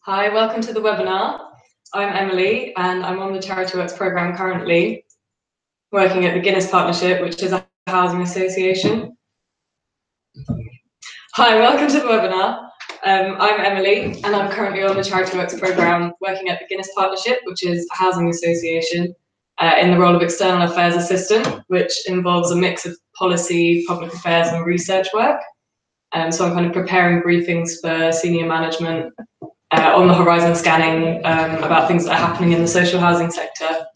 Hi, welcome to the webinar. I'm Emily and I'm on the Charityworks programme currently, working at the Guinness Partnership, which is a housing association. Hi, welcome to the webinar. I'm Emily and I'm currently on the Charityworks programme, working at the Guinness Partnership, which is a housing association, in the role of external affairs assistant, which involves a mix of policy, public affairs and research work. So I'm kind of preparing briefings for senior management on the horizon scanning about things that are happening in the social housing sector,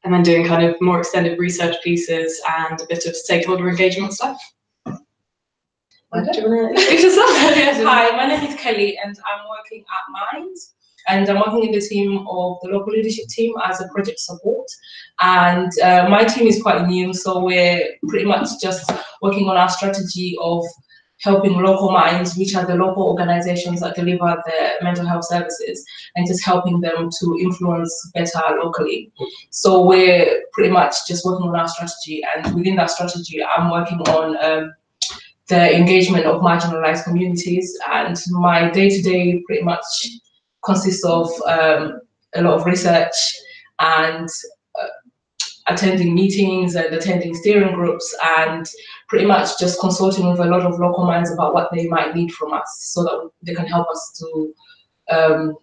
and then doing kind of more extended research pieces and a bit of stakeholder engagement stuff. Do you want to introduce yourself? Hi, my name is Kelly and I'm working at Minds, and I'm working in the team of the local leadership team as a project support. And my team is quite new, so we're pretty much just working on our strategy of helping local minds, which are the local organizations that deliver the mental health services, and just helping them to influence better locally. So we're pretty much just working on our strategy, and within that strategy, I'm working on the engagement of marginalized communities, and my day-to-day pretty much consists of a lot of research and attending meetings and attending steering groups, and pretty much just consulting with a lot of local minds about what they might need from us so that they can help us to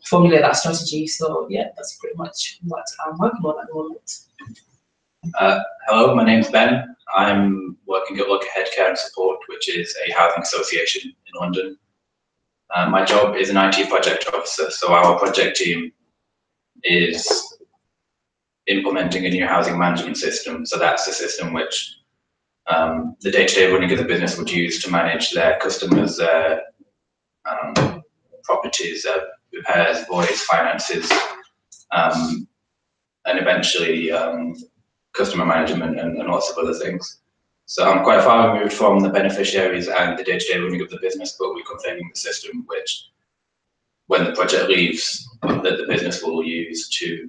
formulate that strategy. So yeah, that's pretty much what I'm working on at the moment. Hello, my name's Ben. I'm working at Look Ahead Care and Support, which is a housing association in London. My job is an IT project officer, so our project team is implementing a new housing management system. So that's the system which the day-to-day running of the business would use to manage their customers, their properties, their repairs, voids, finances, and eventually customer management and lots of other things. So I'm quite far removed from the beneficiaries and the day-to-day running of the business, but we're configuring the system which, when the project leaves, that the business will use to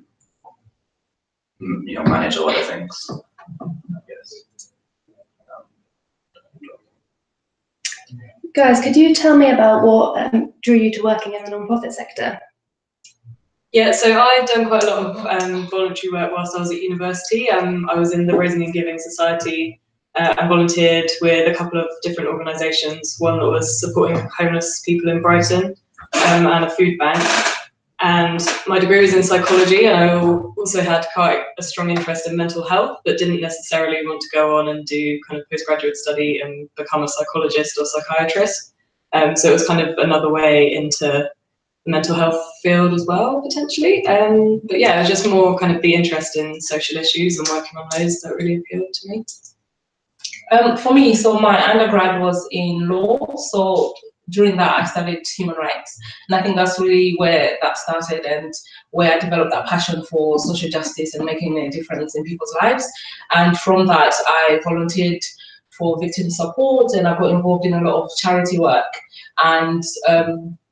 manage a lot of things. Yes. Guys, could you tell me about what drew you to working in the non-profit sector? Yeah, so I've done quite a lot of voluntary work whilst I was at university. I was in the Raising and Giving Society and volunteered with a couple of different organisations, one that was supporting homeless people in Brighton and a food bank. And my degree was in psychology, and I also had quite a strong interest in mental health, but didn't necessarily want to go on and do kind of postgraduate study and become a psychologist or psychiatrist. So it was kind of another way into the mental health field as well, potentially. But yeah, it was just more kind of the interest in social issues and working on those that really appealed to me. For me, so my undergrad was in law, so during that I studied human rights, and I think that's really where that started and where I developed that passion for social justice and making a difference in people's lives. And from that I volunteered for victim support, and I got involved in a lot of charity work, and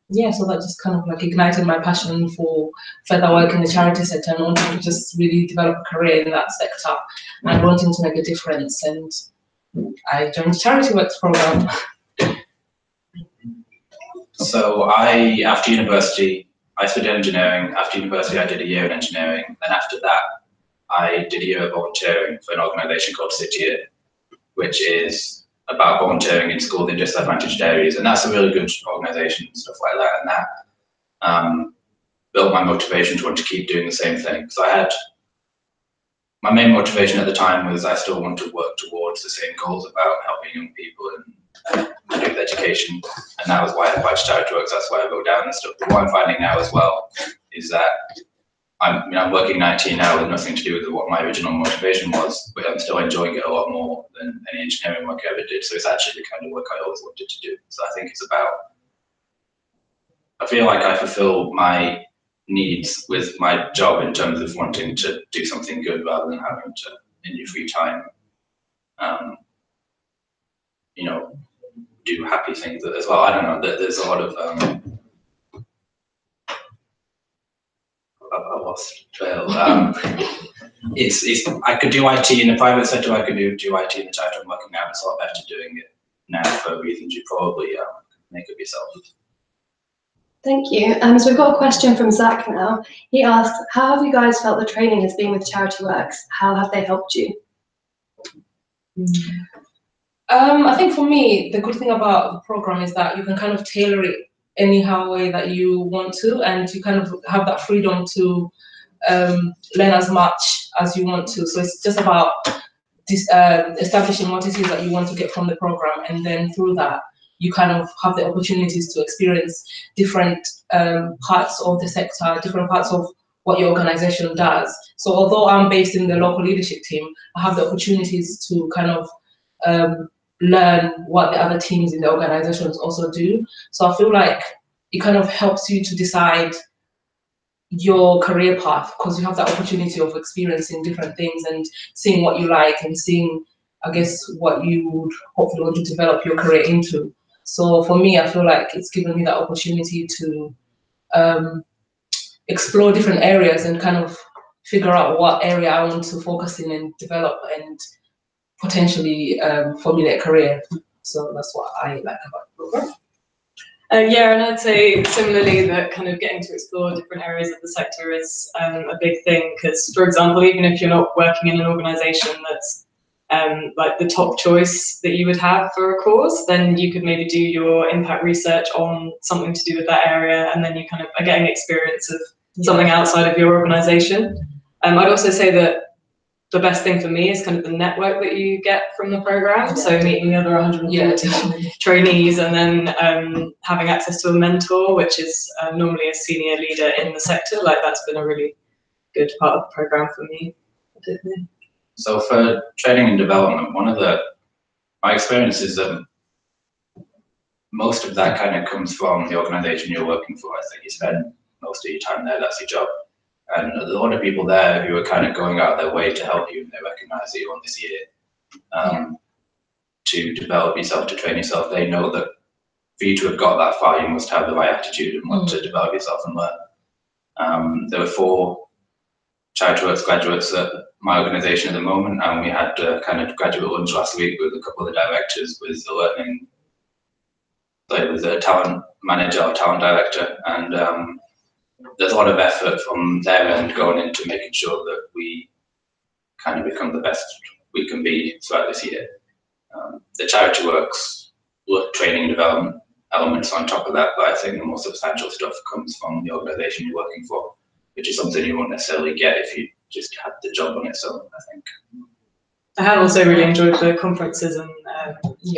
yeah, so that just kind of like ignited my passion for further work in the charity sector and wanting to just really develop a career in that sector and wanting to make a difference. And I joined the Charityworks program. So after university, I studied engineering. After university, I did a year in engineering. And after that, I did a year of volunteering for an organisation called City, which is about volunteering in schools in disadvantaged areas. And that's a really good organisation and stuff like that. And that built my motivation to want to keep doing the same thing. So my main motivation at the time was I still want to work towards the same goals about helping young people and youth education, and that was why I applied to Charityworks. That's why I wrote down and stuff. But what I'm finding now as well is that I'm working 19 now with nothing to do with what my original motivation was, but I'm still enjoying it a lot more than any engineering work I ever did. So it's actually the kind of work I always wanted to do. So I think it's about, I feel like I fulfill my needs with my job in terms of wanting to do something good rather than having to, in your free time, do happy things as well. I don't know, there's a lot of I lost trail. I could do IT in the private sector, I could do IT in the charity I'm working now. It's a lot better doing it now for reasons you probably make of yourself. Thank you. So we've got a question from Zach now. He asks, how have you guys felt the training has been with Charityworks? How have they helped you? I think for me, the good thing about the program is that you can kind of tailor it anyhow way that you want to, and you kind of have that freedom to learn as much as you want to. So it's just about establishing what it is that you want to get from the program, and then through that, you kind of have the opportunities to experience different parts of the sector, different parts of what your organization does. So although I'm based in the local leadership team, I have the opportunities to kind of learn what the other teams in the organizations also do. So I feel like it kind of helps you to decide your career path, because you have that opportunity of experiencing different things and seeing what you like and seeing, I guess, what you would hopefully want to develop your career into. So for me, I feel like it's given me that opportunity to explore different areas and kind of figure out what area I want to focus in and develop and potentially formulate a career. So that's what I like about the program. Yeah, and I'd say similarly that kind of getting to explore different areas of the sector is a big thing, because, for example, even if you're not working in an organisation that's like the top choice that you would have for a cause, then you could maybe do your impact research on something to do with that area, and then you kind of are getting experience of something outside of your organisation. I'd also say that the best thing for me is kind of the network that you get from the program. So meeting the other 140 trainees, and then having access to a mentor, which is normally a senior leader in the sector. Like, that's been a really good part of the program for me. So for training and development, my experience is that most of that kind of comes from the organisation you're working for. I think you spend most of your time there, that's your job. And there's a lot of people there who are kind of going out their way to help you, and they recognise that you're on this year to develop yourself, to train yourself. They know that for you to have got that far, you must have the right attitude and want to develop yourself and learn. There were 4 Charityworks graduates at my organisation at the moment, and we had a kind of graduate lunch last week with a couple of the directors, with a talent manager or talent director, and there's a lot of effort from their end going into making sure that we kind of become the best we can be throughout this year. The Charityworks training and development elements on top of that, but I think the more substantial stuff comes from the organisation you're working for, which is something you won't necessarily get if you just had the job on its own, I think. I have also really enjoyed the conferences and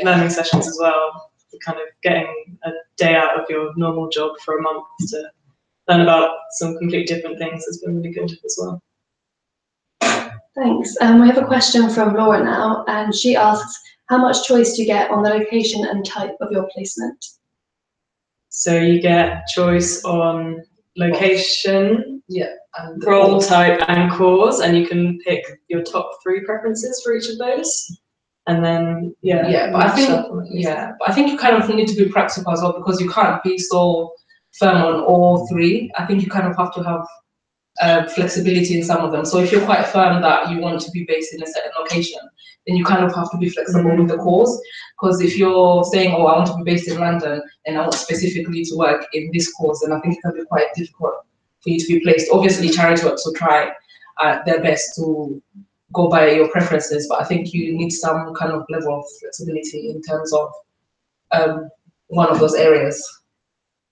learning sessions as well. Kind of getting a day out of your normal job for a month to learn about some completely different things has been really good as well. Thanks. We have a question from Laura now, and she asks, how much choice do you get on the location and type of your placement? So you get choice on location, and role type and cause, and you can pick your top 3 preferences for each of those. And then but I think you kind of need to be practical as well, because you can't be so firm on all 3. I think you kind of have to have flexibility in some of them. So if you're quite firm that you want to be based in a certain location, then you kind of have to be flexible with the cause. Because if you're saying, oh, I want to be based in London and I want specifically to work in this cause, then I think it can be quite difficult for you to be placed. Obviously, Charityworks will try their best to go by your preferences, but I think you need some kind of level of flexibility in terms of one of those areas.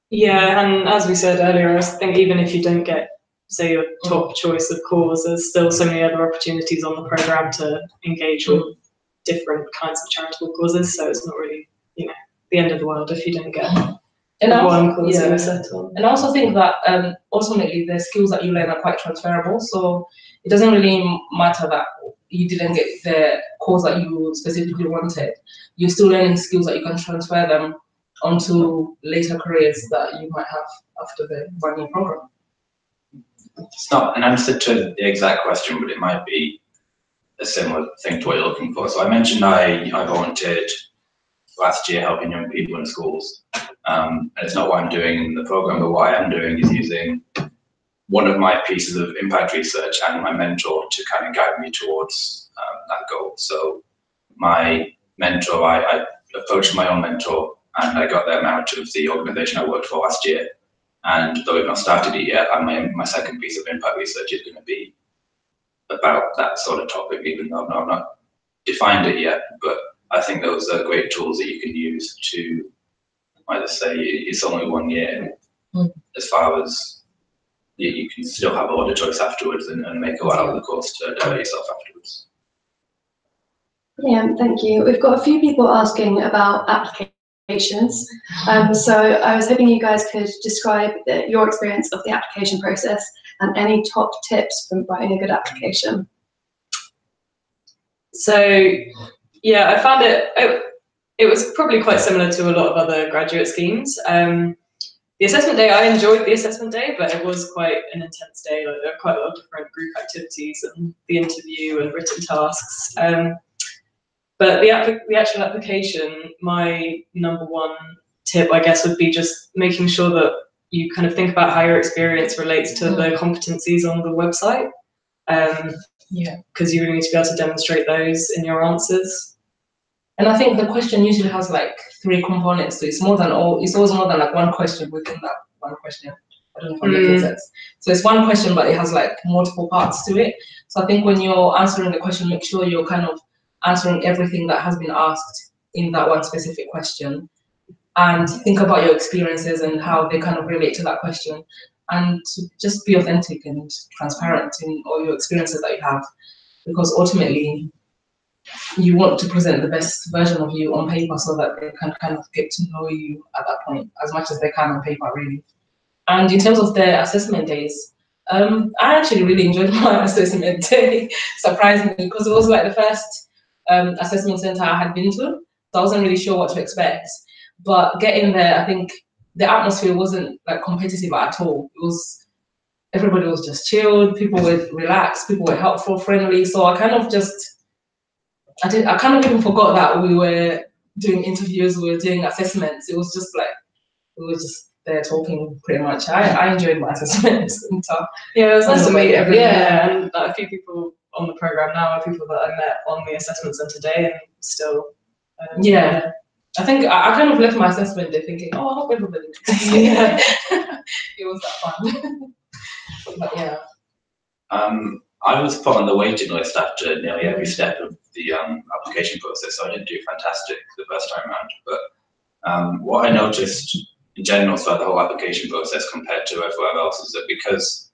Yeah, and as we said earlier, I think even if you don't get, say, your top choice of cause, there's still so many other opportunities on the programme to engage with different kinds of charitable causes, so it's not really, the end of the world if you don't get one cause that you're set on. And I also think that ultimately the skills that you learn are quite transferable, so it doesn't really matter that you didn't get the course that you specifically wanted. You're still learning skills that you can transfer them onto later careers that you might have after the 1-year program. It's not an answer to the exact question, but it might be a similar thing to what you're looking for. So I mentioned I volunteered last year helping young people in schools. And it's not what I'm doing in the program, but what I am doing is using one of my pieces of impact research and my mentor to kind of guide me towards that goal. So my mentor, I approached my own mentor, and I got them out of the organisation I worked for last year. And though we've not started it yet, my second piece of impact research is going to be about that sort of topic, even though I've not defined it yet. But I think those are great tools that you can use to either say it's only 1 year, as far as you can still have a lot of choice afterwards and make a lot out of the course to develop yourself afterwards. Yeah, thank you. We've got a few people asking about applications. So I was hoping you guys could describe your experience of the application process and any top tips from writing a good application. So yeah, I found it was probably quite similar to a lot of other graduate schemes. The assessment day, I enjoyed the assessment day, but it was quite an intense day. Like, there were quite a lot of different group activities and the interview and written tasks. But the actual application, my number one tip, I guess, would be just making sure that you kind of think about how your experience relates to the competencies on the website. Because you really need to be able to demonstrate those in your answers. And I think the question usually has like 3 components, so it's always more than like one question within that one question. I don't know if I'm making sense. So it's one question, but it has like multiple parts to it. So I think when you're answering the question, make sure you're kind of answering everything that has been asked in that one specific question, and think about your experiences and how they kind of relate to that question, and just be authentic and transparent in all your experiences that you have, because ultimately you want to present the best version of you on paper so that they can kind of get to know you at that point as much as they can on paper, really. And in terms of the assessment days, I actually really enjoyed my assessment day, surprisingly, because it was like the first assessment center I had been to, so I wasn't really sure what to expect. But getting there, I think the atmosphere wasn't like competitive at all. Everybody was just chilled, people were relaxed, people were helpful, friendly. So I kind of even forgot that we were doing interviews, we were doing assessments. It was just like, we were just there talking pretty much. I enjoyed my assessments and stuff. Yeah, it was nice to meet everyone. Yeah. And a few people on the program now are people that I met on the assessment centre day and still. Yeah. I think I kind of left my assessment day thinking, oh, I hope everybody likes me. It was that fun. But yeah. I was put on the waiting list after nearly every step of the application process, so I didn't do fantastic the first time around. But what I noticed in general throughout the whole application process compared to everywhere else is that because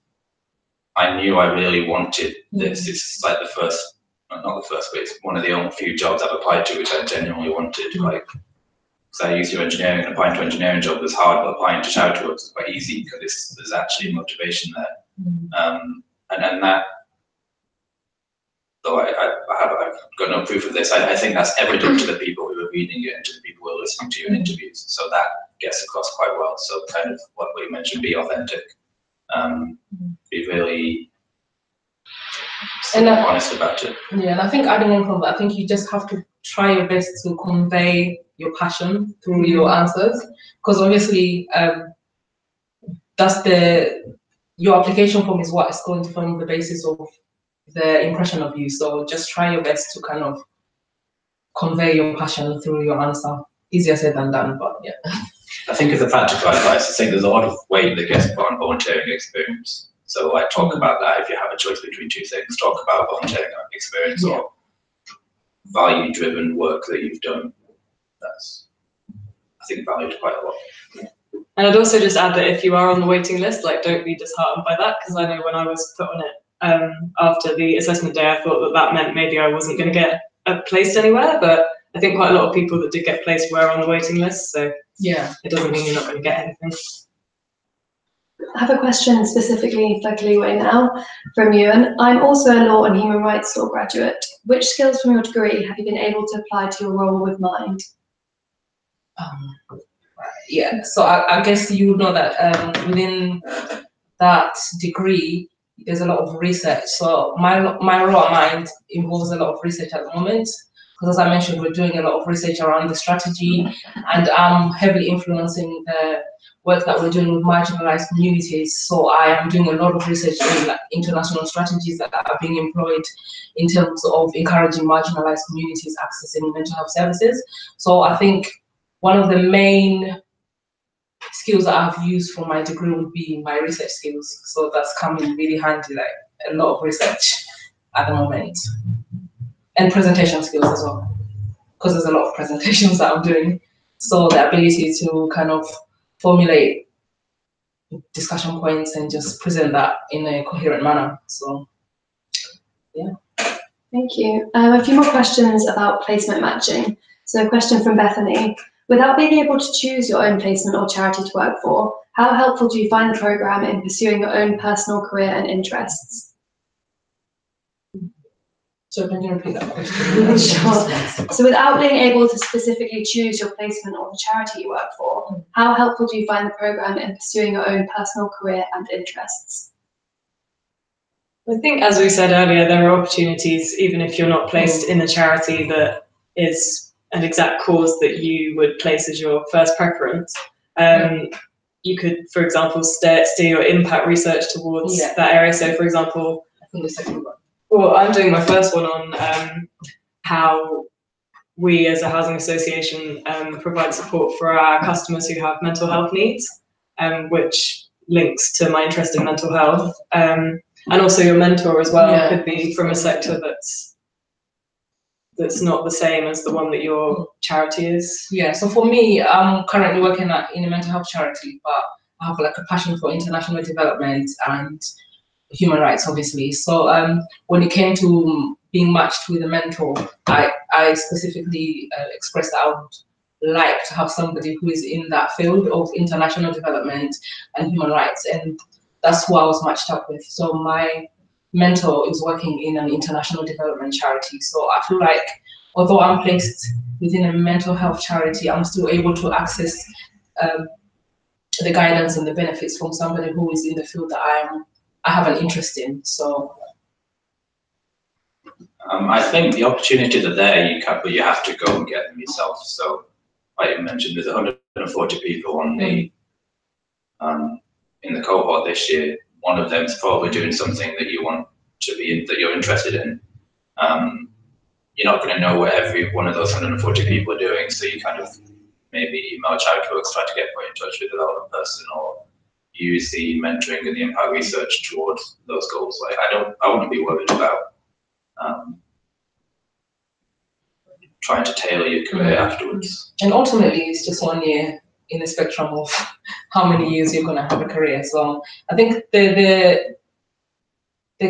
I knew I really wanted this, it's like not the first, but it's one of the only few jobs I've applied to which I genuinely wanted. Like, because I used to engineering, and applying to engineering job was hard, but applying to Charityworks was quite easy because there's actually motivation there. And that, though I've got no proof of this, I think that's evident to the people who are reading it and to the people who are listening to you in interviews. So that gets across quite well. So kind of what we mentioned, be authentic, be really honest about it. Yeah, and I think adding on from that, I think you just have to try your best to convey your passion through your answers, because obviously your application form is what is going to form the basis of the impression of you. So just try your best to kind of convey your passion through your answer. Easier said than done, but yeah. I think as a practical advice, I think there's a lot of weight that gets put on volunteering experience. So I talk about that. If you have a choice between 2 things, talk about volunteering experience or value-driven work that you've done. That's, I think, valued quite a lot. And I'd also just add that if you are on the waiting list, like, don't be disheartened by that, because I know when I was put on it after the assessment day, I thought that meant maybe I wasn't going to get placed anywhere, but I think quite a lot of people that did get placed were on the waiting list, so yeah, it doesn't mean you're not going to get anything. I have a question specifically for Kaliwe now from you, and I'm also a law and human rights law graduate. Which skills from your degree have you been able to apply to your role with Mind? Yeah, so I guess you would know that within that degree, there's a lot of research. So my role at Mind involves a lot of research at the moment, because as I mentioned, we're doing a lot of research around the strategy, and I'm heavily influencing the work that we're doing with marginalized communities. So I am doing a lot of research in international strategies that are being employed in terms of encouraging marginalized communities accessing mental health services. So I think one of the main skills that I've used for my degree would be my research skills. So that's coming really handy, like a lot of research at the moment. And presentation skills as well, because there's a lot of presentations that I'm doing. So the ability to kind of formulate discussion points and just present that in a coherent manner. So, yeah. Thank you. A few more questions about placement matching. So a question from Bethany. Without being able to choose your own placement or charity to work for, how helpful do you find the programme in pursuing your own personal career and interests? So can you repeat that question? Sure. So without being able to specifically choose your placement or the charity you work for, how helpful do you find the programme in pursuing your own personal career and interests? I think, as we said earlier, there are opportunities, even if you're not placed in a charity that is an exact cause that you would place as your first preference. You could, for example, steer your impact research towards that area. So, for example, I think the second one. Well, I'm doing my first one on how we as a housing association provide support for our customers who have mental health needs, which links to my interest in mental health. And also your mentor as well could be from a sector that's not the same as the one that your charity is. Yeah, so for me, I'm currently working in a mental health charity, but I have like a passion for international development and human rights, obviously. So when it came to being matched with a mentor, I specifically expressed that I would like to have somebody who is in that field of international development and human rights, and that's who I was matched up with. So my mentor is working in an international development charity. So I feel like although I'm placed within a mental health charity, I'm still able to access the guidance and the benefits from somebody who is in the field that I have an interest in. So I think the opportunities are there, but you have to go and get them yourself. So like you mentioned, there's 140 people on the in the cohort this year. One of them is probably doing something that you want to be in, that you're interested in. You're not going to know what every one of those 140 people are doing, so you kind of maybe email Charityworks, try to get put in touch with the relevant person, or use the mentoring and the impact research towards those goals. Like I wouldn't be worried about trying to tailor your career afterwards. And ultimately, it's just 1 year in the spectrum of how many years you're going to have a career. So I think the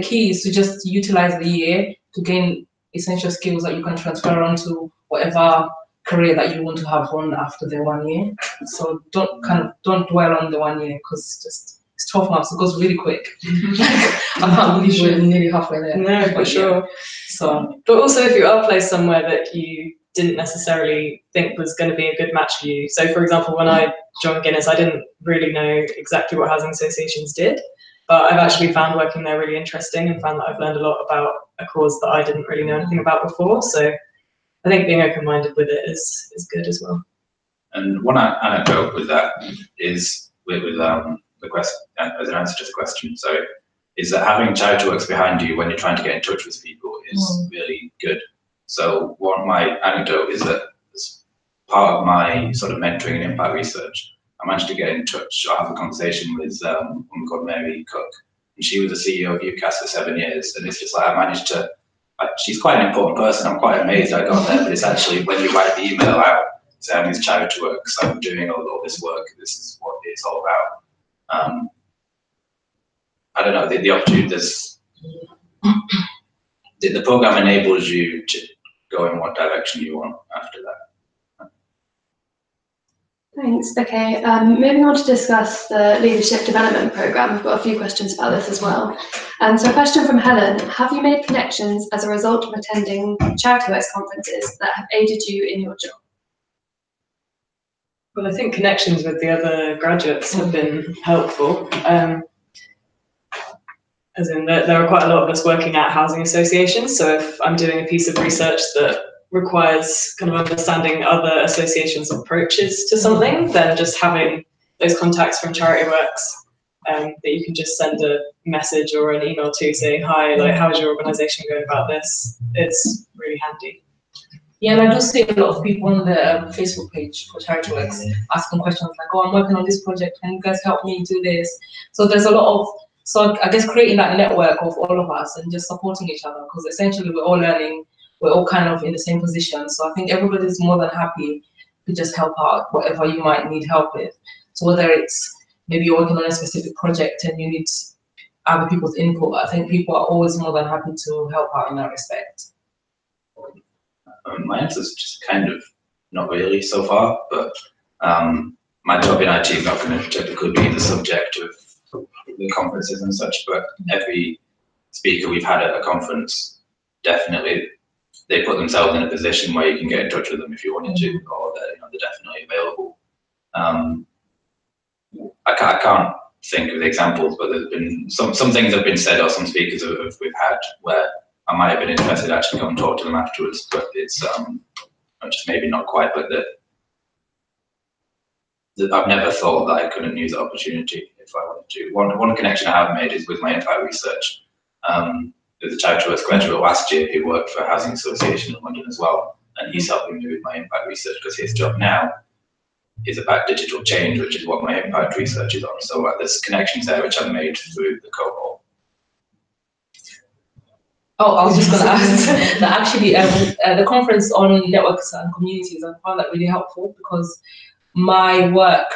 key is to just utilize the year to gain essential skills that you can transfer onto whatever career that you want to have on after the 1 year. So don't dwell on the 1 year, because it's 12 months. It goes really quick. I can't believe we're nearly halfway there. No, for sure. So, but also if you are placed somewhere that you didn't necessarily think was going to be a good match for you. So for example, when I joined Guinness, I didn't really know exactly what housing associations did, but I've actually found working there really interesting and found that I've learned a lot about a cause that I didn't really know anything about before. So I think being open-minded with it is good as well. And one anecdote with that is with the question, as an answer to the question, so is that having Charityworks behind you when you're trying to get in touch with people is really good. So my anecdote is that as part of my sort of mentoring and impact research, I managed to get in touch or have a conversation with a woman called Mary Cook, and she was the CEO of UCAS for 7 years, and it's just like I managed to. She's quite an important person. I'm quite amazed I got there, but it's actually when you write the email out saying it's Charityworks, I'm doing all this work, this is what it's all about. I don't know, the opportunity, the program enables you to go in what direction you want after that. Thanks. Okay, moving on to discuss the leadership development program. We've got a few questions about this as well. So a question from Helen: have you made connections as a result of attending Charityworks conferences that have aided you in your job? Well, I think connections with the other graduates have been helpful. As in, there are quite a lot of us working at housing associations, so if I'm doing a piece of research that requires kind of understanding other associations' approaches to something, then just having those contacts from Charityworks that you can just send a message or an email to saying, hi, like, how's your organisation going about this? It's really handy. Yeah, and I do see a lot of people on the Facebook page for Charityworks asking questions like, oh, I'm working on this project, can you guys help me do this? So there's a lot of, so I guess creating that network of all of us and just supporting each other, because essentially we're all learning, we're all kind of in the same position. So I think everybody's more than happy to just help out whatever you might need help with. So whether it's maybe you're working on a specific project and you need other people's input, I think people are always more than happy to help out in that respect. My answer is just kind of not really so far, but my job in IT is not going to typically be the subject of the conferences and such, but every speaker we've had at a conference, definitely they put themselves in a position where you can get in touch with them if you wanted to, or they're definitely available. I can't think of the examples, but there's been some things have been said, or some speakers we've had where I might have been interested to actually go and talk to them afterwards, but it's just maybe not quite, but I've never thought that I couldn't use the opportunity if I wanted to. One connection I have made is with my impact research. There's a Charityworks graduate last year who worked for a housing association in London as well, and he's helping me with my impact research because his job now is about digital change, which is what my impact research is on. So there's connections there which I've made through the cohort. Oh, I was just going to ask that actually the conference on networks and communities, I found that really helpful because my work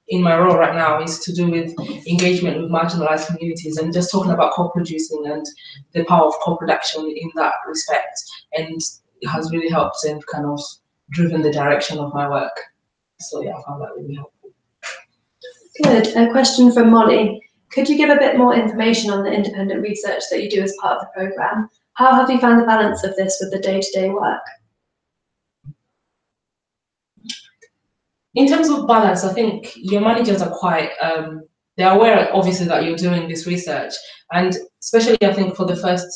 in my role right now is to do with engagement with marginalized communities and just talking about co-producing and the power of co-production in that respect. And it has really helped and kind of driven the direction of my work. So yeah, I found that really helpful. Good. A question from Molly. Could you give a bit more information on the independent research that you do as part of the programme? How have you found the balance of this with the day-to-day work? In terms of balance, I think your managers are quite, they're aware obviously that you're doing this research, and especially I think for the first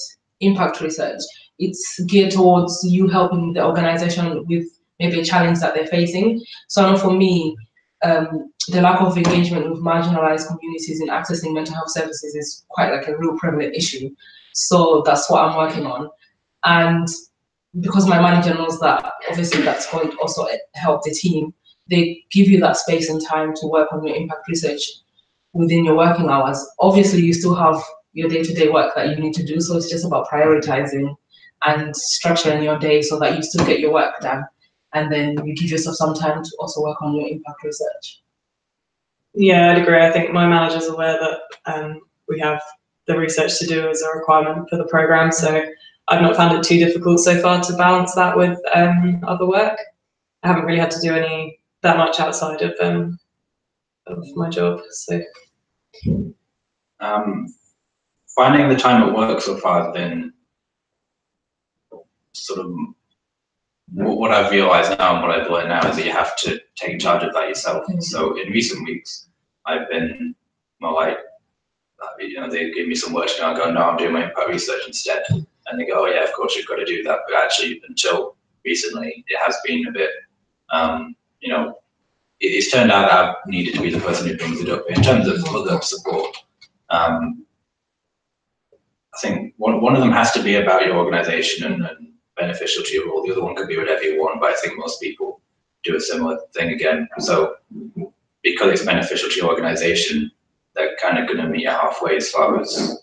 impact research, it's geared towards you helping the organization with maybe a challenge that they're facing. So I know for me, the lack of engagement with marginalized communities in accessing mental health services is quite like a real prevalent issue. So that's what I'm working on. And because my manager knows that, obviously that's going to also help the team. They give you that space and time to work on your impact research within your working hours. Obviously, you still have your day-to-day work that you need to do, so it's just about prioritizing and structuring your day so that you still get your work done. And then you give yourself some time to also work on your impact research. Yeah, I'd agree. I think my manager's aware that we have the research to do as a requirement for the programme, so I've not found it too difficult so far to balance that with other work. I haven't really had to do that much outside of my job. So finding the time at work so far has been sort of what I've realised now and what I've learned now is that you have to take charge of that yourself. So in recent weeks, I've been more like, they give me some work to do, I go, no, I'm doing my impact research instead. And they go, oh yeah, of course you've got to do that. But actually, until recently, it has been a bit, it's turned out that I've needed to be the person who brings it up. In terms of other support, I think one of them has to be about your organisation and beneficial to your role. The other one could be whatever you want, but I think most people do a similar thing again. So because it's beneficial to your organisation, they're kind of going to meet you halfway as far as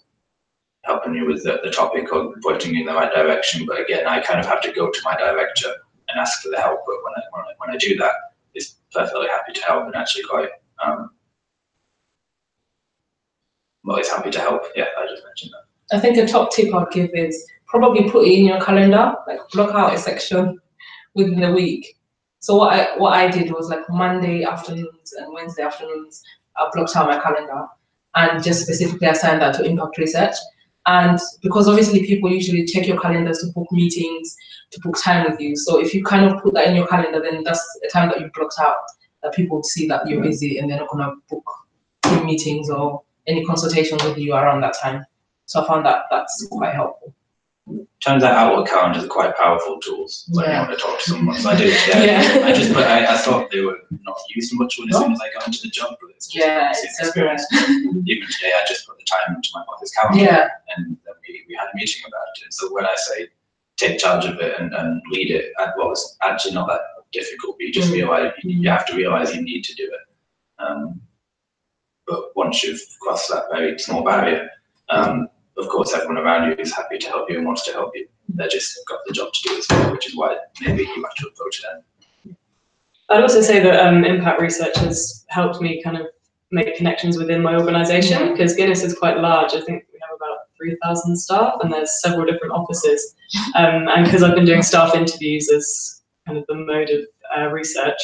helping you with the topic or pointing you in the right direction. But again, I kind of have to go to my director and ask for the help. But when I do that, it's perfectly happy to help and actually quite, well, it's happy to help. Yeah, I just mentioned that. I think a top tip I'd give is probably put it in your calendar, like block out a section within the week. So what I did was like Monday afternoons and Wednesday afternoons, I blocked out my calendar and just specifically assigned that to impact research. And because obviously people usually check your calendars to book meetings, to book time with you. So if you kind of put that in your calendar, then that's a time that you blocked out, that people see that you're busy and they're not gonna book team meetings or any consultations with you around that time. So I found that that's quite helpful. Turns out Outlook calendars are quite powerful tools when you want to talk to someone. So I did it today. Yeah. I thought they were not used much as soon as I got into the job, but it's just it's everywhere. Even today, I just put the time into my office calendar, and then we had a meeting about it. So when I say take charge of it and lead it. And well, it's actually not that difficult, but you just realize you have to realize you need to do it. But once you've crossed that very small barrier, of course, everyone around you is happy to help you and wants to help you. They've just got the job to do as well, which is why maybe you have to approach them. I'd also say that impact research has helped me kind of make connections within my organisation, because Guinness is quite large. I think we have about 3,000 staff, and there's several different offices. And because I've been doing staff interviews as kind of the mode of research,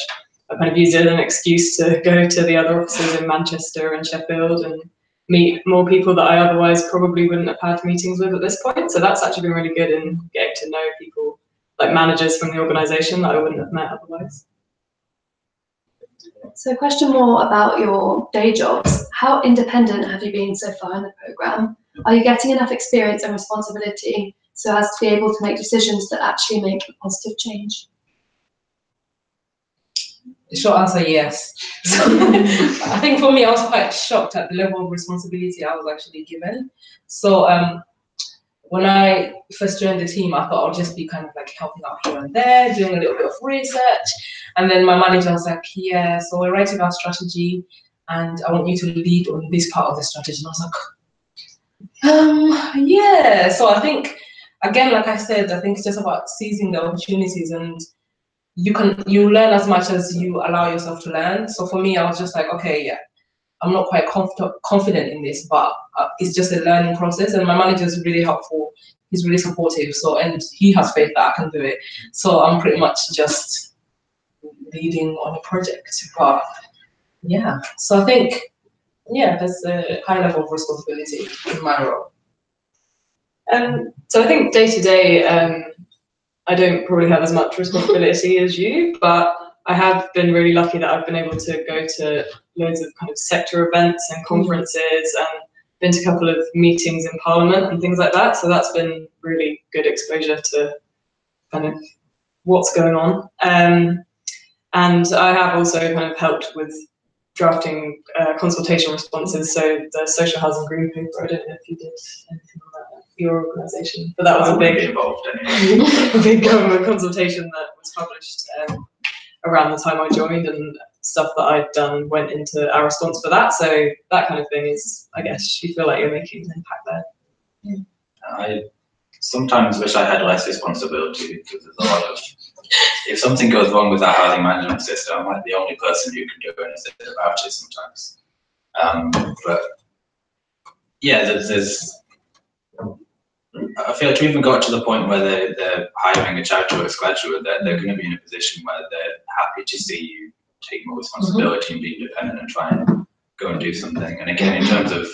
I kind of used it as an excuse to go to the other offices in Manchester and Sheffield and meet more people that I otherwise probably wouldn't have had meetings with at this point. So that's actually been really good in getting to know people, like managers from the organisation, that I wouldn't have met otherwise. So a question more about your day jobs. How independent have you been so far in the programme? Are you getting enough experience and responsibility so as to be able to make decisions that actually make a positive change? The short answer, yes. I think for me, I was quite shocked at the level of responsibility I was actually given. So when I first joined the team, I thought I'll just be kind of like helping out here and there, doing a little bit of research. And then my manager was like, yeah, so we're writing our strategy and I want you to lead on this part of the strategy. And I was like, yeah. So I think, again, like I said, I think it's just about seizing the opportunities, and you learn as much as you allow yourself to learn. So for me, I was just like, okay, yeah, I'm not quite confident in this, but it's just a learning process. And my manager is really helpful. He's really supportive. So, and he has faith that I can do it. So I'm pretty much just leading on a project. But yeah, so I think, yeah, there's a high level of responsibility in my role. So I think day to day, I don't probably have as much responsibility as you, but I have been really lucky that I've been able to go to loads of kind of sector events and conferences and been to a couple of meetings in Parliament and things like that. So that's been really good exposure to kind of what's going on. And I have also kind of helped with drafting consultation responses. So the social housing green paper, I don't know if you did anything on that for your organisation, but that was a big involved anyway. a big government consultation that was published around the time I joined, and stuff that I'd done went into our response for that. So that kind of thing is, I guess, you feel like you're making an impact there. Yeah. I sometimes wish I had less responsibility, because there's a lot of, if something goes wrong with our housing management system, I'm like the only person who can do anything about it sometimes. But yeah, there's I feel like we even got to the point where they're hiring a Charityworks graduate, they're going to be in a position where they're happy to see you take more responsibility and be independent and try and go and do something. And again, in terms of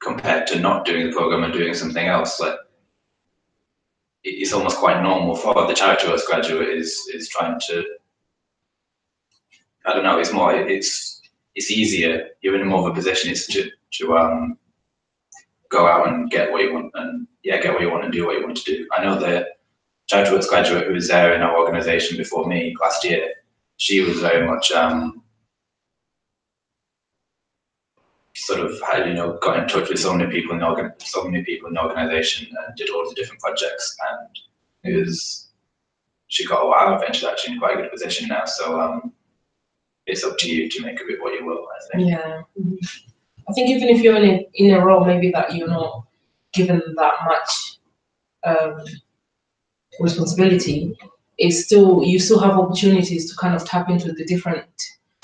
compared to not doing the program and doing something else, like it's almost quite normal for the Charityworks graduate is trying to, I don't know, it's more, it's easier, you're in more of a position, it's to go out and get what you want, and get what you want and do what you want to do. I know the Charityworks graduate who was there in our organisation before me last year, she was very much sort of, got in touch with so many people in the organisation and did all the different projects, and she got a while eventually actually in quite a good position now. So it's up to you to make of it what you will, I think. Yeah. I think even if you're in a role maybe that you're not given that much responsibility, it's still, you still have opportunities to kind of tap into the different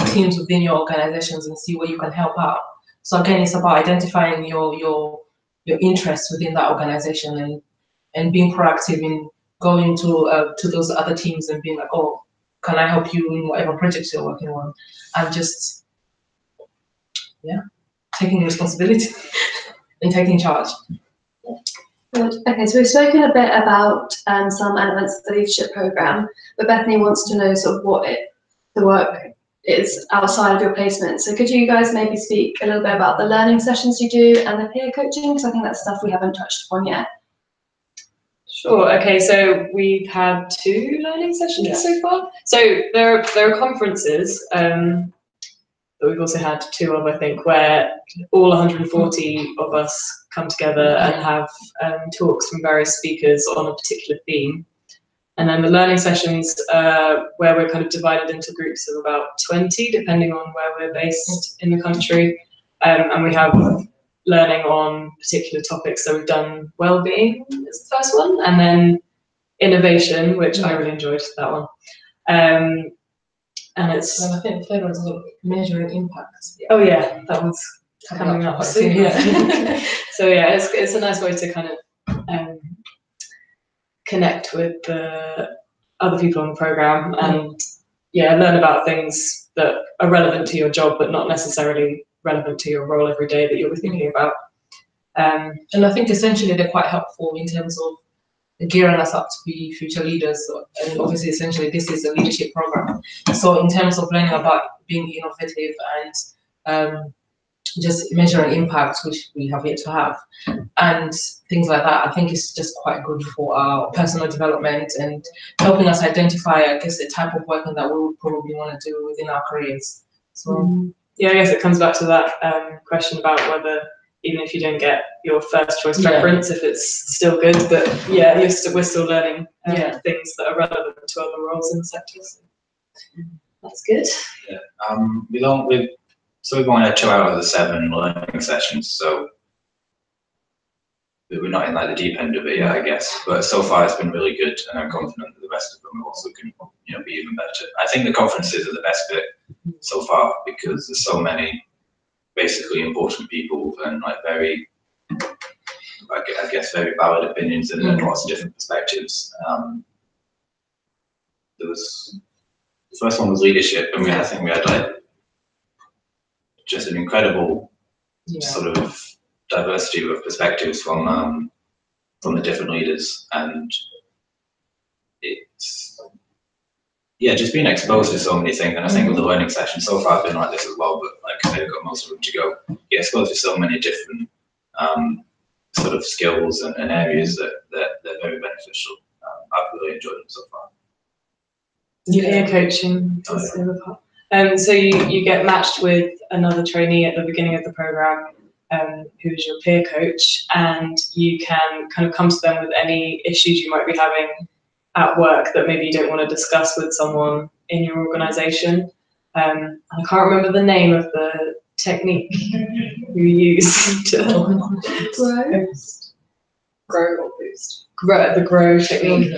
teams within your organizations and see where you can help out. So again, it's about identifying your interests within that organization and being proactive in going to those other teams and being like, oh, can I help you in whatever projects you're working on? And just, taking responsibility and taking charge. Good. Okay, so we've spoken a bit about some elements of the leadership programme, but Bethany wants to know sort of what the work is outside of your placement. So could you guys maybe speak a little bit about the learning sessions you do and the peer coaching? Because I think that's stuff we haven't touched upon yet. Sure. Okay. So we've had 2 learning sessions so far. So there are conferences. but we've also had 2 of, I think, where all 140 of us come together and have talks from various speakers on a particular theme. And then the learning sessions, where we're kind of divided into groups of about 20, depending on where we're based in the country. And we have learning on particular topics. So we've done well-being as the first one, and then innovation, which I really enjoyed that one. And it's... And I think the third one is measuring impact. Oh yeah, that one's coming up soon. Yeah. So yeah, it's a nice way to kind of connect with the other people on the program and learn about things that are relevant to your job but not necessarily relevant to your role every day that you'll be thinking about. And I think essentially they're quite helpful in terms of gearing us up to be future leaders. And obviously essentially this is a leadership program. So in terms of learning about being innovative and just measuring impact, which we have yet to have, and things like that, I think it's just quite good for our personal development and helping us identify, I guess, the type of work that we would probably want to do within our careers. So yeah, I guess it comes back to that question about whether, even if you don't get your first choice preference, if it's still good, but yeah, we're still learning things that are relevant to other roles in the sector. So that's good. Yeah, so we've only had 2 out of the 7 learning sessions, so we're not in like the deep end of it yet, I guess. But so far it's been really good, and I'm confident that the rest of them also can, be even better. I think the conferences are the best bit so far because there's so many basically important people and like very, I guess, very valid opinions and lots of different perspectives. The first one was leadership, and I think we had like just an incredible sort of diversity of perspectives from the different leaders, and it's just being exposed to so many things. And I think with the learning session so far, I've been like this as well, but like I say, I've got most of them to go. Get exposed to so many different sort of skills and areas that they're very beneficial. I've really enjoyed them so far. Peer coaching is the other part. So you get matched with another trainee at the beginning of the program, who is your peer coach, and you can kind of come to them with any issues you might be having at work that maybe you don't want to discuss with someone in your organisation. I can't remember the name of the technique you use to grow or boost. The grow technique.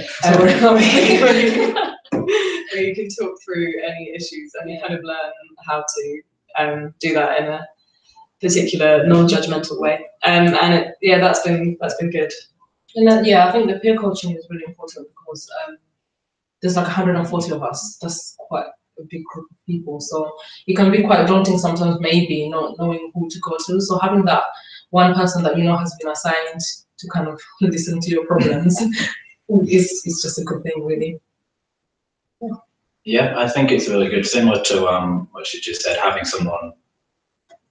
Where you can talk through any issues and you kind of learn how to do that in a particular non-judgmental way. And that's been good. And I think the peer coaching is really important because there's like 140 of us. That's quite a big group of people. So it can be quite daunting sometimes, maybe not knowing who to go to. So having that one person that has been assigned to kind of listen to your problems is just a good thing, really. Yeah, I think it's really good. Similar to what she just said, having someone,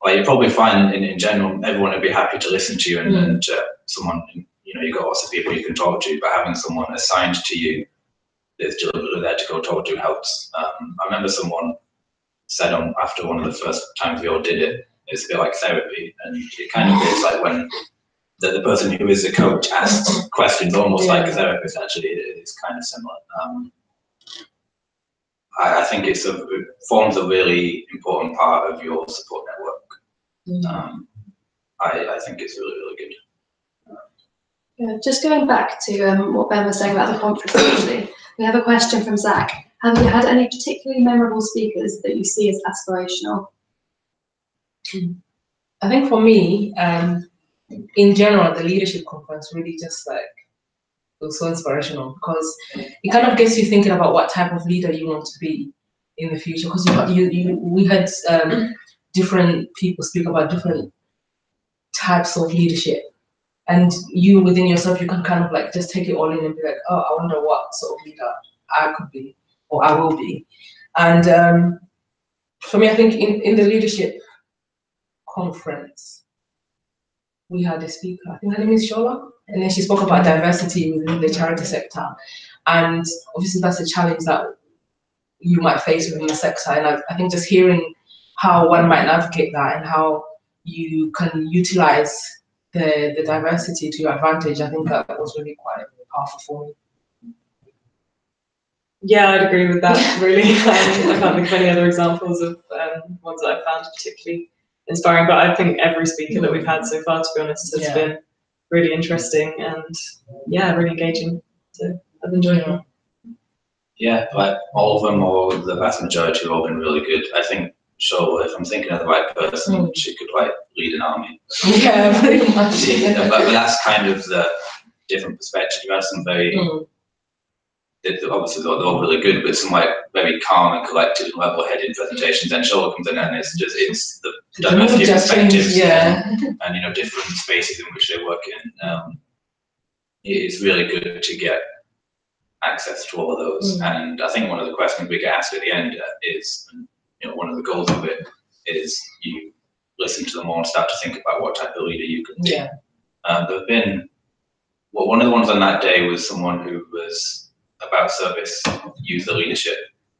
like you probably find in general, everyone would be happy to listen to you and someone, you've got lots of people you can talk to, but having someone assigned to you that's deliberately there to go talk to helps. I remember someone said after one of the first times we all did it, it's a bit like therapy, and it kind of is like when the person who is the coach asks questions almost like a therapist. Actually, it's kind of similar. I think it forms a really important part of your support network. I think it's really, really good. Yeah, just going back to what Ben was saying about the conference, actually, we have a question from Zach. Have you had any particularly memorable speakers that you see as aspirational? I think for me, in general, the leadership conference really just was so inspirational because it kind of gets you thinking about what type of leader you want to be in the future. Because we had different people speak about different types of leadership, and you within yourself, you can kind of like just take it all in and be like, oh, I wonder what sort of leader I could be or I will be. And for me, I think in the leadership conference, we had a speaker, I think her name is Shola, and then she spoke about diversity within the charity sector. And obviously that's a challenge that you might face within the sector. And I think just hearing how one might navigate that and how you can utilize the diversity to your advantage. I think that was really quite powerful for me. Yeah, I'd agree with that, really. I can't think of any other examples of ones that I've found particularly inspiring, but I think every speaker that we've had so far, to be honest, has been really interesting and, yeah, really engaging. So I've enjoyed them. Yeah, like all of them, or the vast majority, have all been really good. I think, so if I'm thinking of the right person, she could like lead an army. Yeah, pretty much. But that's kind of the different perspective. You have some very, obviously they're all really good, but some like very calm and collected and level-headed presentations. And Shola comes in and it's the diversity of perspectives, and you know, different spaces in which they work in. It's really good to get access to all of those. And I think one of the questions we get asked at the end is, you know, one of the goals of it is you listen to them all and start to think about what type of leader you could be. There have been, well, one of the ones on that day was someone who was about service user leadership,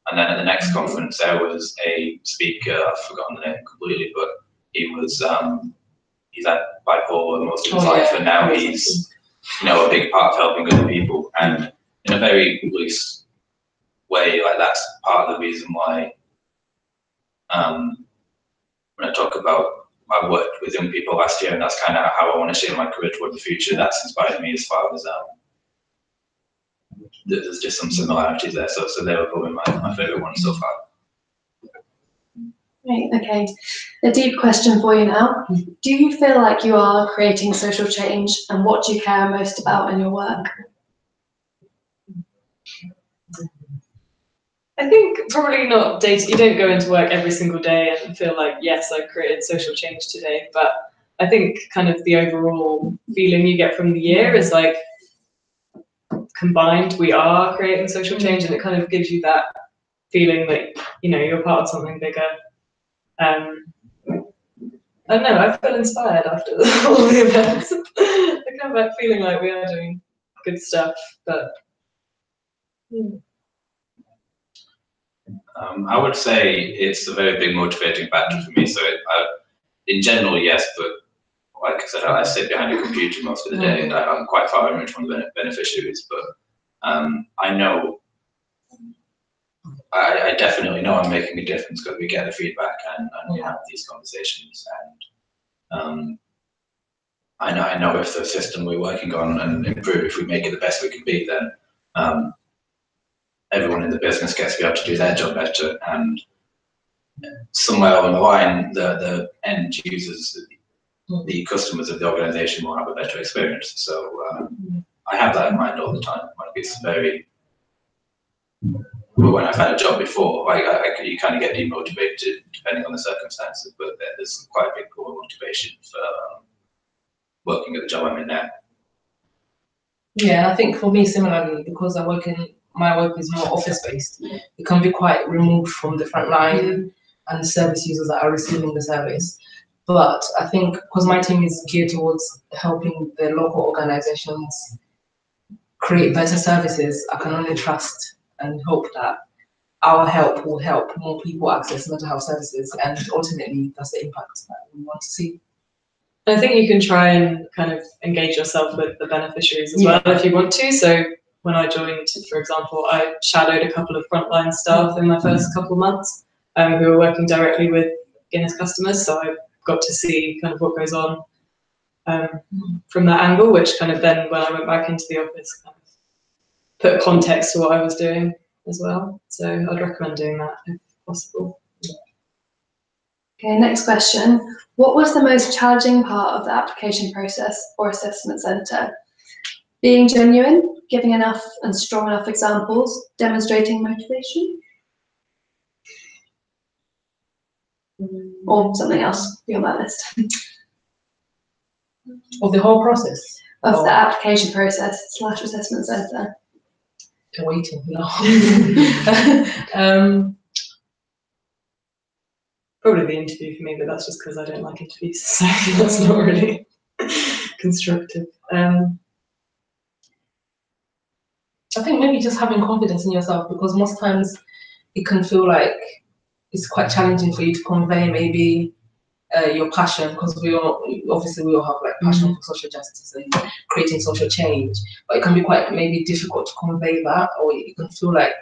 and then at the next conference there was a speaker, I've forgotten the name completely, but he was he's had bipolar most of his life, and now he's, you know, a big part of helping other people. And in a very loose way, like that's part of the reason why when I talk about, I worked with young people last year, and that's kind of how I want to shape my career toward the future. That's inspired me as far as there's just some similarities there. So they were probably my favorite ones so far. Right, okay. A deep question for you now. Do you feel like you are creating social change, and what do you care most about in your work? I think probably not you don't go into work every single day and feel like, yes, I've created social change today, but I think kind of the overall feeling you get from the year is like, combined, we are creating social change, and it kind of gives you that feeling that, you know, you're part of something bigger. I don't know, I feel inspired after all the events. I kind of like feeling like we are doing good stuff, but I would say it's a very big motivating factor for me. So in general, yes, but like I said, I sit behind a computer most of the day, and I'm quite far removed from the beneficiaries. But I know, I definitely know I'm making a difference because we get the feedback and we have these conversations. And I know if the system we're working on and improve, if we make it the best we can be, then everyone in the business gets to be able to do their job better, and somewhere along the line, the end users, the customers of the organisation will have a better experience. So I have that in mind all the time. Like it's very, when I've had a job before, like you kind of get demotivated depending on the circumstances, but there's quite a big pool of motivation for working at the job I'm in now. Yeah, I think for me similarly, because my work is more office-based, it can be quite removed from the front line and the service users that are receiving the service. But I think because my team is geared towards helping the local organizations create better services, I can only trust and hope that our help will help more people access mental health services, and ultimately that's the impact that we want to see. I think you can try and kind of engage yourself with the beneficiaries as well if you want to. So when I joined, for example, I shadowed a couple of frontline staff in my first couple of months who were working directly with Guinness customers. So I got to see kind of what goes on from that angle, which kind of then when I went back into the office kind of put context to what I was doing as well. So I'd recommend doing that if possible. Okay, next question. What was the most challenging part of the application process or assessment centre? Being genuine, giving enough and strong enough examples, demonstrating motivation? Or something else beyond that list? Of the whole process? Of the application process / assessment centre. Waiting, no. Probably the interview for me, but that's just because I don't like interviews, so that's not really constructive. I think maybe just having confidence in yourself, because most times it can feel like it's quite challenging for you to convey maybe your passion, because we all have like passion for social justice and creating social change, but it can be quite maybe difficult to convey that, or you can feel like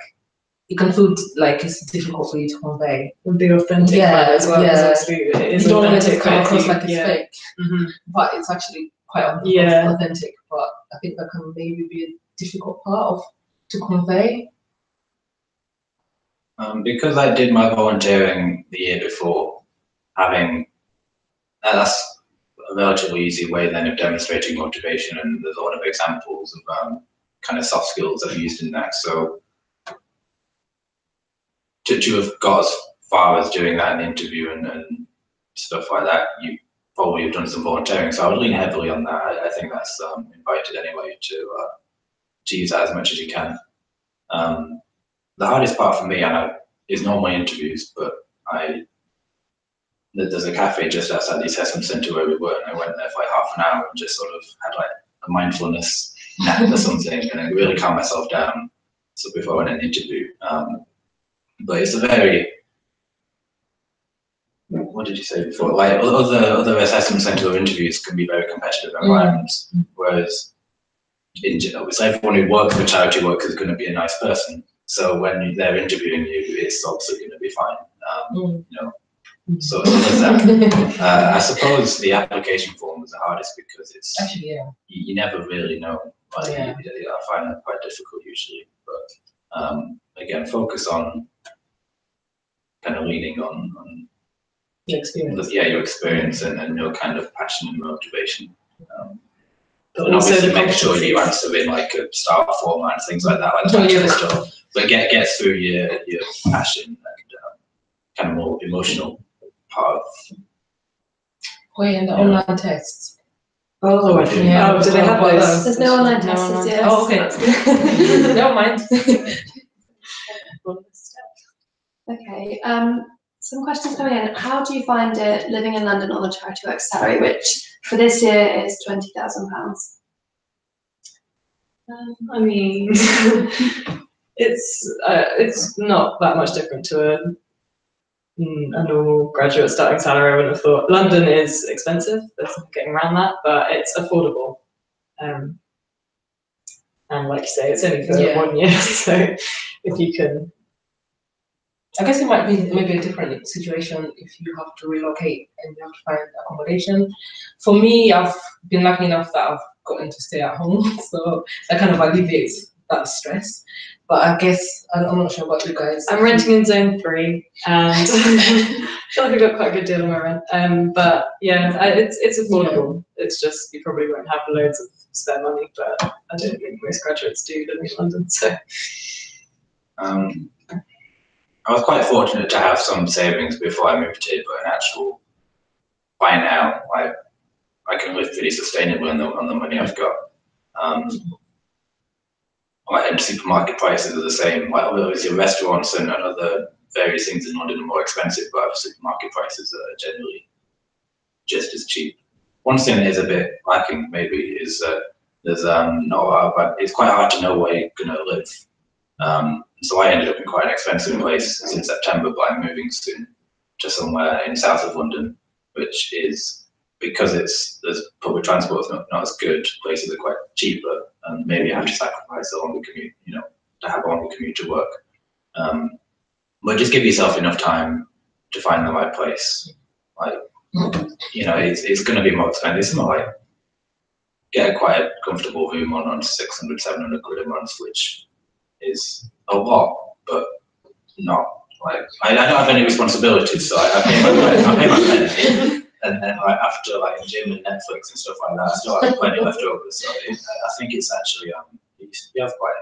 it's difficult for you to convey. And be authentic as well. It is you don't want it to authentic, come across like it's fake, Mm-hmm. but it's actually quite authentic. But I think that can maybe be a difficult part to convey. Because I did my volunteering the year before, that's a relatively easy way then of demonstrating motivation, and there's a lot of examples of kind of soft skills I've used in that. So to have got as far as doing that in interview and stuff like that, you probably have done some volunteering. So I would lean heavily on that. I think that's invited anyway to use that as much as you can. The hardest part for me, is normally interviews, but there's a cafe just outside the assessment centre where we were, and I went there for like half an hour and just sort of had like a mindfulness nap or something, and I really calmed myself down before I went in an interview. But it's a very, what did you say before? Like other assessment centre interviews can be very competitive environments, whereas obviously everyone who works for Charityworks is going to be a nice person. So when they're interviewing you, it's obviously going to be fine. You know, so there's that. I suppose the application form is the hardest because it's actually you never really know. I find that quite difficult usually. But again, focus on kind of leaning on your experience. Your experience and your kind of passion and motivation. But and also obviously make sure you answer in like a star format and things like that. Like but get through your passion and kind of more emotional part. And the online tests. Oh, do they have those? There's no online tests yet. Oh, okay. Never mind. Okay. Some questions coming in. How do you find it living in London on the Charityworks salary, which for this year is £20,000? I mean, it's not that much different to a normal graduate starting salary. I wouldn't have thought. London is expensive. There's no getting around that, but it's affordable. And like you say, it's only for 1 year, so if you can. I guess it might be maybe a different situation if you have to relocate and you have to find accommodation. For me, I've been lucky enough that I've gotten to stay at home, so that kind of alleviates that stress. But I guess I'm not sure about you guys. I'm renting in Zone 3, and I feel like I got quite a good deal on my rent. But yeah, it's affordable. It's just you probably won't have loads of spare money, but I don't think most graduates do live in London. So. I was quite fortunate to have some savings before I moved here, but by now, I can live pretty sustainably on the money I've got. And supermarket prices are the same. Like obviously restaurants and other various things in London are more expensive, but supermarket prices are generally just as cheap. One thing that is a bit lacking maybe is that there's not a lot of, it's quite hard to know where you're going to live. So I ended up in quite an expensive place since September, but I'm moving soon to somewhere in south of London, which is because there's public transport is not as good. Places are quite cheaper, and maybe I have to sacrifice a longer commute, to have a longer commute to work. But just give yourself enough time to find the right place. Like, it's going to be more expensive. It's not like get quite a comfortable room on 600, 700 quid a month, which is a lot, but not like I don't have any responsibilities, so I pay my rent, and then after like gym and Netflix and stuff like that, I still have plenty left over. So I think it's actually it's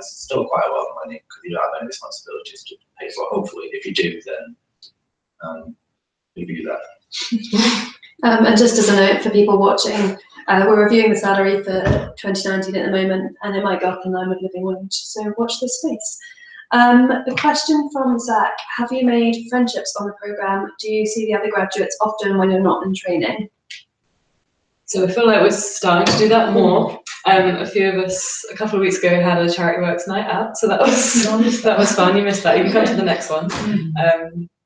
still quite a lot of money because you don't have any responsibilities to pay for. Hopefully, if you do, then you do that. And just as a note for people watching, we're reviewing the salary for 2019 at the moment, and it might go up in line with living wage, so watch this space. A question from Zach: have you made friendships on the programme? Do you see the other graduates often when you're not in training? So I feel like we're starting to do that more. A few of us a couple of weeks ago had a Charityworks night out, so that was fun. You missed that. You can come to the next one.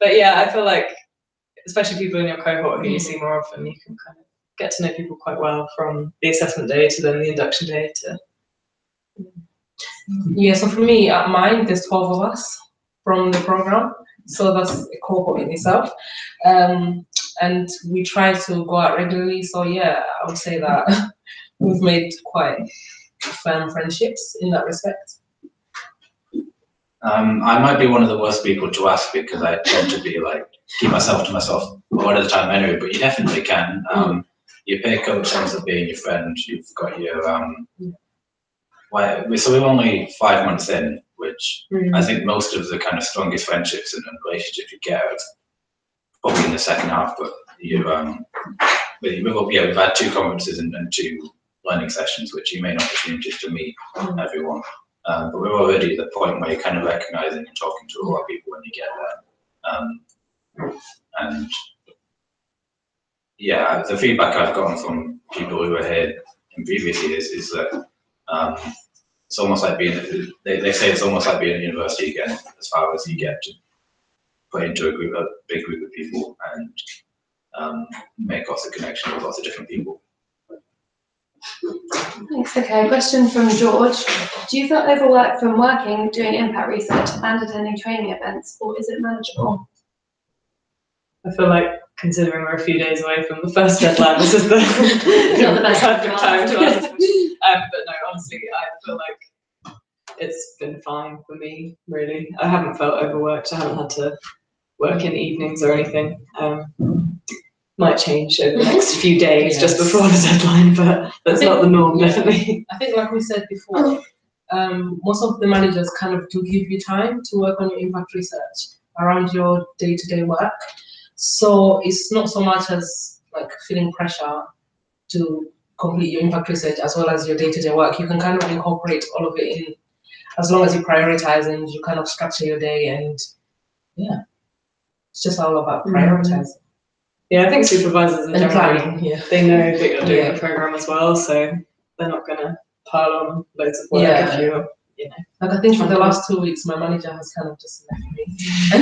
But yeah, I feel like, especially people in your cohort who you see more often, you can kind of get to know people quite well from the assessment day to then the induction day to. Yeah, so for me, at mine, there's 12 of us from the program, so that's a cohort in itself. And we try to go out regularly, so yeah, I would say that we've made quite firm friendships in that respect. I might be one of the worst people to ask because I tend to be like, keep myself to myself a lot of the time anyway, but you definitely can. Your peer coach ends up being your friend, you've got your, so we're only 5 months in, which I think most of the kind of strongest friendships and relationships you get are probably in the second half, but we've had 2 conferences and 2 learning sessions, which you may not opportunities to meet everyone. But we're already at the point where you're kind of recognizing and talking to a lot of people when you get there. And yeah, the feedback I've gotten from people who were here in previous years is that it's almost like being, they say it's almost like being at university again, as far as you get to put into a big group of people and make lots of connections with lots of different people. Thanks. Okay, question from George. Do you feel overworked from working, doing impact research and attending training events, or is it manageable? I feel like, considering we're a few days away from the first deadline, this is the perfect time to ask this question. But no, honestly, I feel like it's been fine for me, really. I haven't felt overworked. I haven't had to work in evenings or anything. Might change over the next few days just before the deadline, but that's not the norm, definitely. I think, like we said before, most of the managers kind of do give you time to work on your impact research around your day-to-day work. So it's not so much as like feeling pressure to complete your impact research as well as your day-to-day work. You can kind of incorporate all of it in as long as you prioritize and you kind of structure your day, and yeah, it's just all about prioritizing. Yeah, I think supervisors and planning, they know that you're doing the program as well, so they're not going to pile on loads of work if you're, Like I think for the last 2 weeks, my manager has kind of just left me, and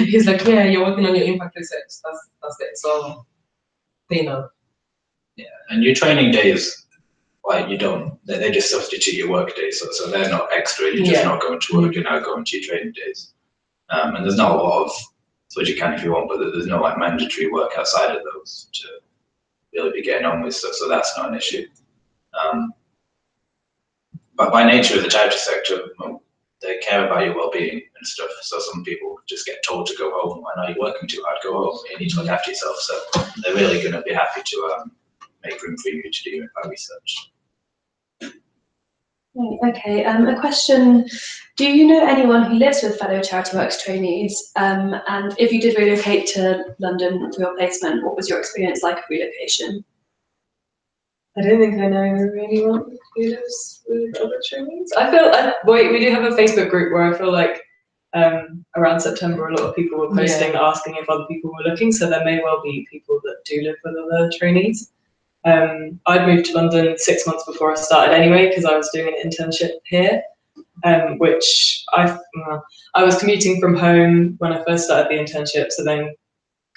he's like, "Yeah, you're working on your impact research. That's it." So they know. Yeah, and your training days, like they just substitute your work days, so they're not extra. You're just not going to work. You're now going to your training days, and there's not a lot of. So you can if you want, but there's no like mandatory work outside of those to really be getting on with, so that's not an issue. But by nature of the charity sector, they care about your well-being and stuff. So some people just get told to go home. I know you're working too hard, go home. You need to look after yourself. So they're really going to be happy to make room for you to do your impact research. Okay, a question. Do you know anyone who lives with fellow Charityworks trainees? And if you did relocate to London for your placement, what was your experience like of relocation? I don't think I know anyone who lives with other trainees. I feel, we do have a Facebook group where I feel like around September a lot of people were posting asking if other people were looking, so there may well be people that do live with other trainees. I'd moved to London 6 months before I started anyway, because I was doing an internship here, which I was commuting from home when I first started the internship, so then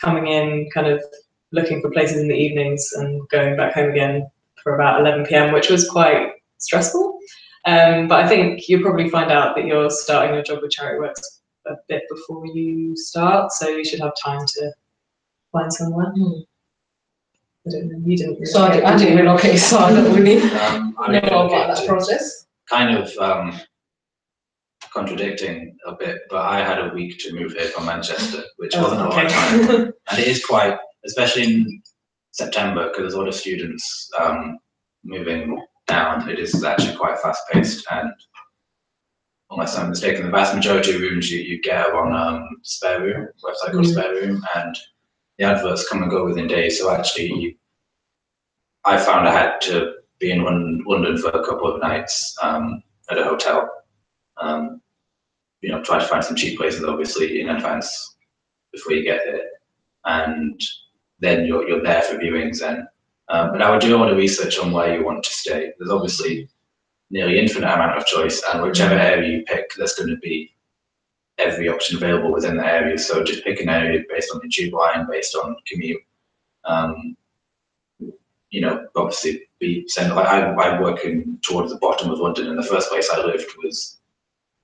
coming in, kind of looking for places in the evenings and going back home again for about 11 p.m, which was quite stressful. But I think you'll probably find out that you're starting your job with Charityworks a bit before you start, so you should have time to find somewhere. I don't know, you didn't relocate. So I didn't relocate, so I don't really know about that process. Kind of contradicting a bit, but I had a week to move here from Manchester, which wasn't a lot of time. And it is quite, especially in September, because there's a lot of students moving down, it is actually quite fast paced, and unless I'm mistaken, the vast majority of rooms you get are on Spare Room, website called Spare Room, and the adverts come and go within days. So actually, I found I had to be in London for a couple of nights at a hotel. Try to find some cheap places, obviously, in advance before you get here, and then you're there for viewings. And But I would do a lot of research on where you want to stay. There's obviously nearly infinite amount of choice, and whichever area you pick, there's going to be every option available within the area. So just pick an area based on the tube line, based on commute. You know, obviously be central. I'm working towards the bottom of London, and the first place I lived was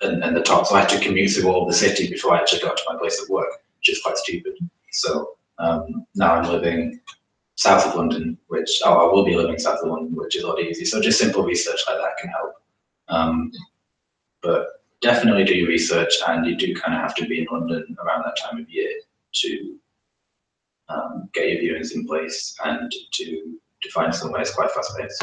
in the top, so I had to commute through all of the city before I actually got to my place of work, which is quite stupid. So now I'm living south of London, which I will be living south of London, which is a lot easier. So just simple research like that can help. But definitely do your research, and you do kind of have to be in London around that time of year to get your viewings in place and to find somewhere that's quite fast paced.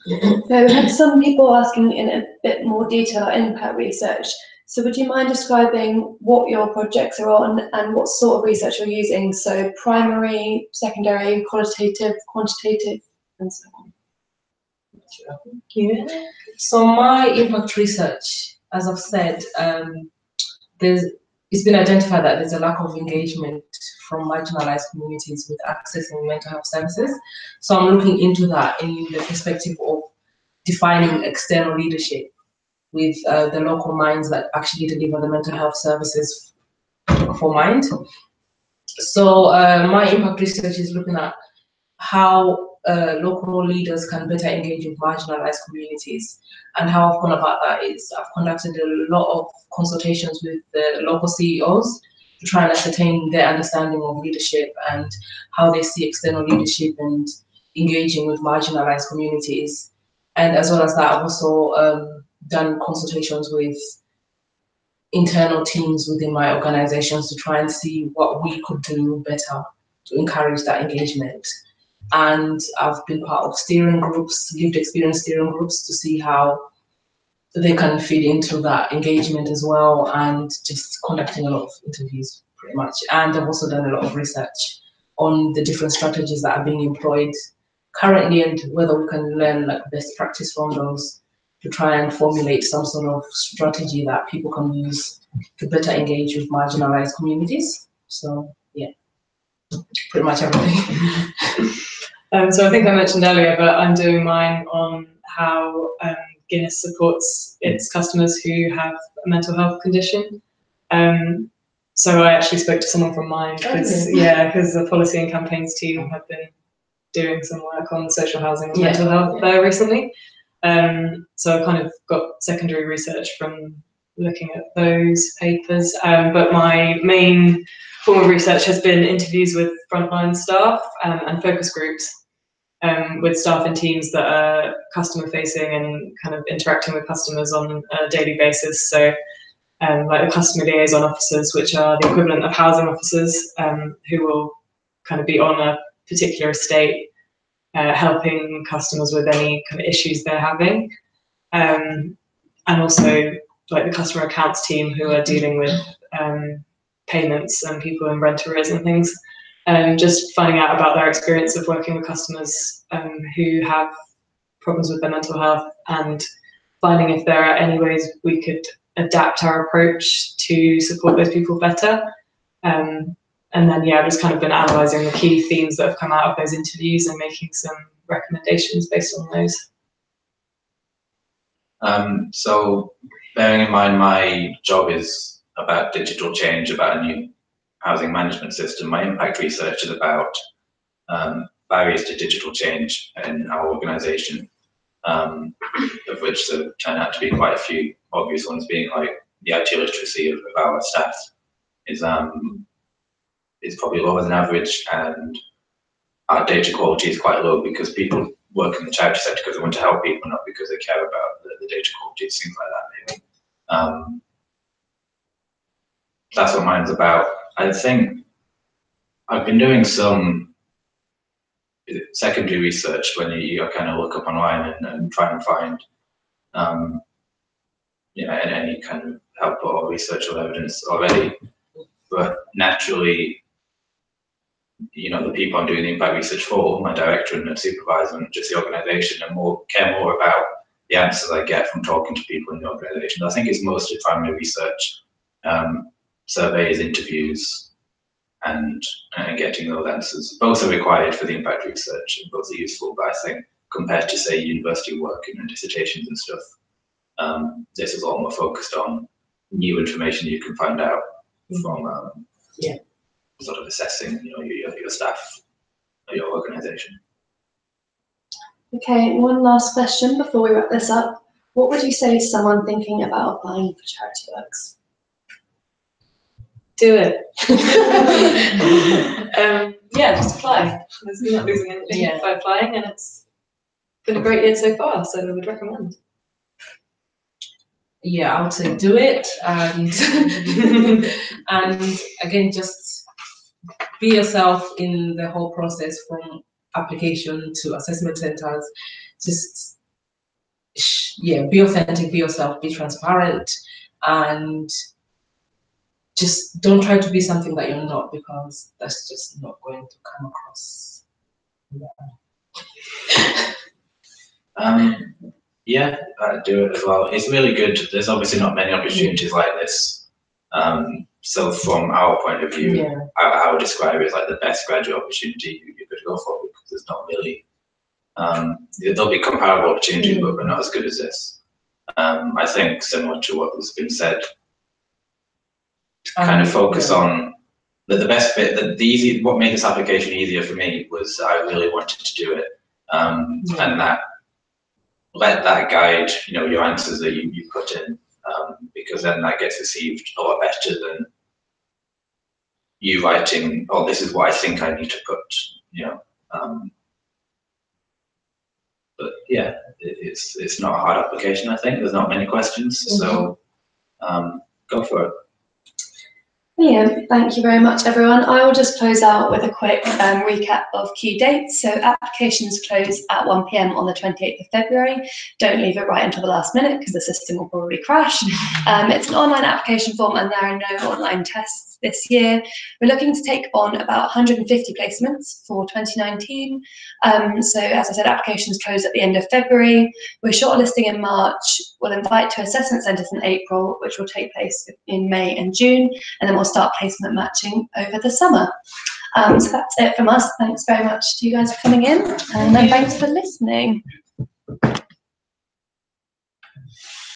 So we had some people asking in a bit more detail about impact research. So would you mind describing what your projects are on and what sort of research you're using? So primary, secondary, qualitative, quantitative, and so on. Yeah. So my impact research, as I've said, it's been identified that there's a lack of engagement from marginalized communities with accessing mental health services. So I'm looking into that in the perspective of defining external leadership with the local minds that actually deliver the mental health services for Mind. So my impact research is looking at how local leaders can better engage with marginalized communities. And how I've gone about that is I've conducted a lot of consultations with the local CEOs to try and ascertain their understanding of leadership and how they see external leadership and engaging with marginalized communities. And as well as that, I've also done consultations with internal teams within my organizations to try and see what we could do better to encourage that engagement. And I've been part of steering groups, lived experience steering groups, to see how they can feed into that engagement as well, and just conducting a lot of interviews pretty much. And I've also done a lot of research on the different strategies that are being employed currently and whether we can learn like best practice from those to try and formulate some sort of strategy that people can use to better engage with marginalized communities. So yeah, pretty much everything. So I think I mentioned earlier, but I'm doing mine on how Guinness supports its customers who have a mental health condition. So I actually spoke to someone from mine because the policy and campaigns team have been doing some work on social housing and mental health there recently. So I kind of got secondary research from looking at those papers. But my main form of research has been interviews with frontline staff and focus groups with staff and teams that are customer facing and kind of interacting with customers on a daily basis. So like the customer liaison officers, which are the equivalent of housing officers, who will kind of be on a particular estate, helping customers with any kind of issues they're having. And also like the customer accounts team who are dealing with payments and people in rent arrears and things. Just finding out about their experience of working with customers who have problems with their mental health, and finding if there are any ways we could adapt our approach to support those people better. And then I've just kind of been analysing the key themes that have come out of those interviews and making some recommendations based on those. So bearing in mind my job is about digital change, about a new housing management system, my impact research is about barriers to digital change in our organisation, of which there turn out to be quite a few obvious ones, being like the IT literacy of our staff is probably lower than average, and our data quality is quite low because people work in the charity sector because they want to help people, not because they care about the data quality, things like that maybe. That's what mine's about. I think I've been doing some secondary research when you kind of look up online and try and find any kind of help or research or evidence already. But naturally, the people I'm doing the impact research for, my director and supervisor and just the organisation, and care more about the answers I get from talking to people in the organisation. I think it's mostly primary research, surveys, interviews, and getting those answers. Both are required for the impact research, and both are useful, but I think compared to, say, university work and dissertations and stuff, this is a lot more focused on new information you can find out from sort of assessing, your staff or your organisation. Okay, one last question before we wrap this up. What would you say to someone thinking about applying for Charityworks? Do it. Yeah, just apply. You're not losing anything by applying, and it's been a great year so far, so I would recommend. Yeah, I would say do it, and and again, just be yourself in the whole process, from application to assessment centers. Just be authentic, be yourself, be transparent, and just don't try to be something that you're not, because that's just not going to come across. Do it as well. It's really good. There's obviously not many opportunities like this. So from our point of view, I would describe it as like the best graduate opportunity you could go for, because there's not really, there'll be comparable opportunities, but not as good as this. I think similar to what has been said, kind of focus on the best bit, what made this application easier for me was I really wanted to do it. And that let that guide, your answers that you put in, because then that gets received a lot better than you writing, oh, this is what I think I need to put, but yeah, it's not a hard application. I think there's not many questions, so go for it. Brilliant. Thank you very much, everyone. I will just close out with a quick recap of key dates. So applications close at 1 PM on the 28th of February. Don't leave it right until the last minute, because the system will probably crash. It's an online application form, and there are no online tests this year. We're looking to take on about 150 placements for 2019. So as I said, applications close at the end of February. We're shortlisting in March. We'll invite to assessment centres in April, which will take place in May and June, and then we'll start placement matching over the summer. So that's it from us. Thanks very much to you guys for coming in, and thanks for listening.